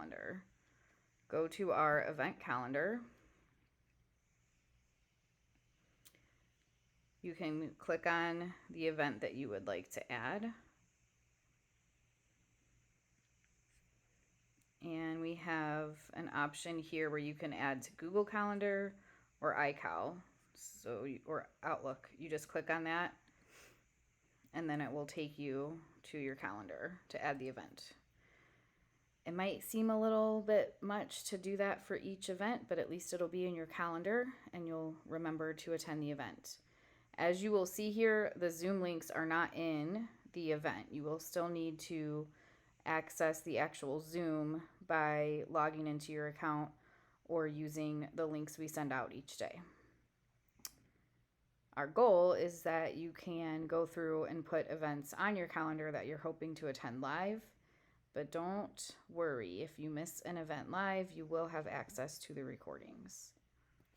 calendar. Go to our event calendar. You can click on the event that you would like to add. And we have an option here where you can add to Google Calendar or iCal, or Outlook. You just click on that and then it will take you to your calendar to add the event. It might seem a little bit much to do that for each event, but at least it'll be in your calendar and you'll remember to attend the event. As you will see here, the Zoom links are not in the event. You will still need to access the actual Zoom by logging into your account or using the links we send out each day. Our goal is that you can go through and put events on your calendar that you're hoping to attend live, but don't worry. If you miss an event live, you will have access to the recordings.